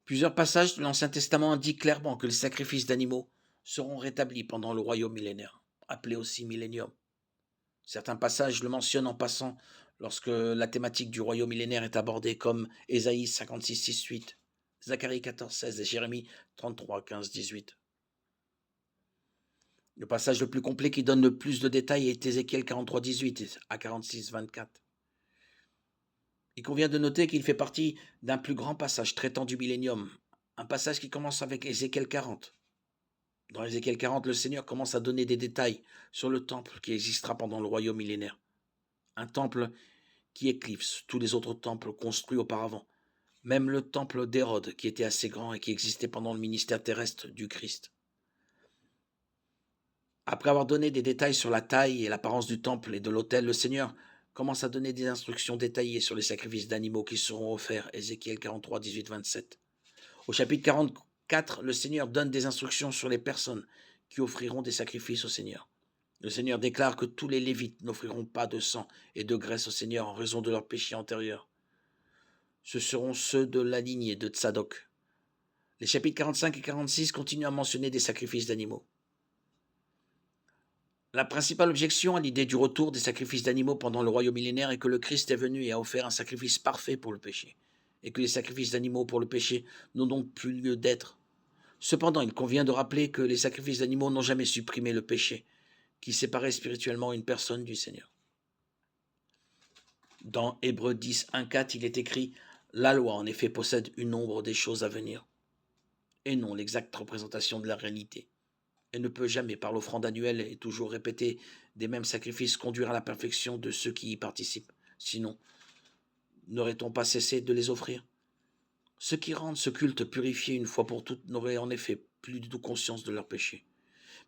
Plusieurs passages de l'Ancien Testament indiquent clairement que les sacrifices d'animaux seront rétablis pendant le royaume millénaire, appelé aussi millénium. Certains passages le mentionnent en passant lorsque la thématique du royaume millénaire est abordée, comme Ésaïe 56, 6, 8, Zacharie 14, 16 et Jérémie 33, 15, 18. Le passage le plus complet qui donne le plus de détails est Ézéchiel 43, 18 à 46, 24. Il convient de noter qu'il fait partie d'un plus grand passage traitant du millénium, un passage qui commence avec Ézéchiel 40. Dans Ézéchiel 40, le Seigneur commence à donner des détails sur le temple qui existera pendant le royaume millénaire. Un temple qui éclipse tous les autres temples construits auparavant, même le temple d'Hérode qui était assez grand et qui existait pendant le ministère terrestre du Christ. Après avoir donné des détails sur la taille et l'apparence du temple et de l'autel, le Seigneur commence à donner des instructions détaillées sur les sacrifices d'animaux qui seront offerts, Ézéchiel 43, 18, 27. Au chapitre 44, le Seigneur donne des instructions sur les personnes qui offriront des sacrifices au Seigneur. Le Seigneur déclare que tous les Lévites n'offriront pas de sang et de graisse au Seigneur en raison de leurs péchés antérieurs. Ce seront ceux de la lignée de Tsadok. Les chapitres 45 et 46 continuent à mentionner des sacrifices d'animaux. La principale objection à l'idée du retour des sacrifices d'animaux pendant le royaume millénaire est que le Christ est venu et a offert un sacrifice parfait pour le péché, et que les sacrifices d'animaux pour le péché n'ont donc plus lieu d'être. Cependant, il convient de rappeler que les sacrifices d'animaux n'ont jamais supprimé le péché, qui séparait spirituellement une personne du Seigneur. Dans Hébreux 10, 1, 4, il est écrit « La loi, en effet, possède une ombre des choses à venir, et non l'exacte représentation de la réalité. Elle ne peut jamais, par l'offrande annuelle et toujours répétée des mêmes sacrifices, conduire à la perfection de ceux qui y participent. Sinon, n'aurait-on pas cessé de les offrir? Ceux qui rendent ce culte purifié une fois pour toutes n'auraient en effet plus du tout conscience de leurs péchés.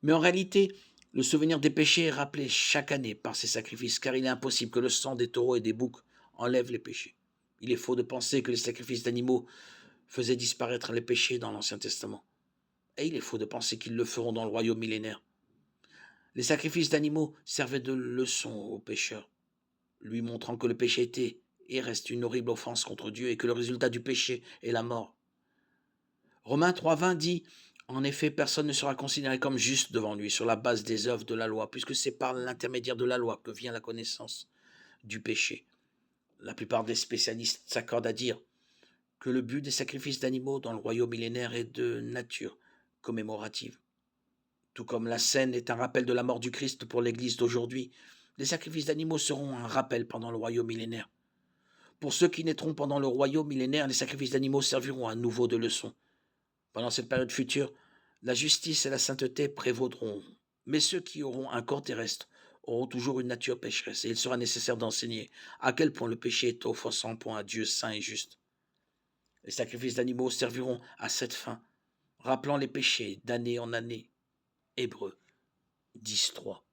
Mais en réalité, le souvenir des péchés est rappelé chaque année par ces sacrifices, car il est impossible que le sang des taureaux et des boucs enlève les péchés. Il est faux de penser que les sacrifices d'animaux faisaient disparaître les péchés dans l'Ancien Testament. Et il est faux de penser qu'ils le feront dans le royaume millénaire. Les sacrifices d'animaux servaient de leçon aux pécheurs, lui montrant que le péché était et reste une horrible offense contre Dieu et que le résultat du péché est la mort. Romains 3,20 dit « En effet, personne ne sera considéré comme juste devant lui sur la base des œuvres de la loi, puisque c'est par l'intermédiaire de la loi que vient la connaissance du péché. » La plupart des spécialistes s'accordent à dire que le but des sacrifices d'animaux dans le royaume millénaire est de nature commémorative. Tout comme la scène est un rappel de la mort du Christ pour l'Église d'aujourd'hui, les sacrifices d'animaux seront un rappel pendant le royaume millénaire. Pour ceux qui naîtront pendant le royaume millénaire, les sacrifices d'animaux serviront à nouveau de leçon. Pendant cette période future, la justice et la sainteté prévaudront, mais ceux qui auront un corps terrestre auront toujours une nature pécheresse, et il sera nécessaire d'enseigner à quel point le péché est offensant pour un Dieu saint et juste. Les sacrifices d'animaux serviront à cette fin, rappelant les péchés d'année en année. Hébreux 10, 3.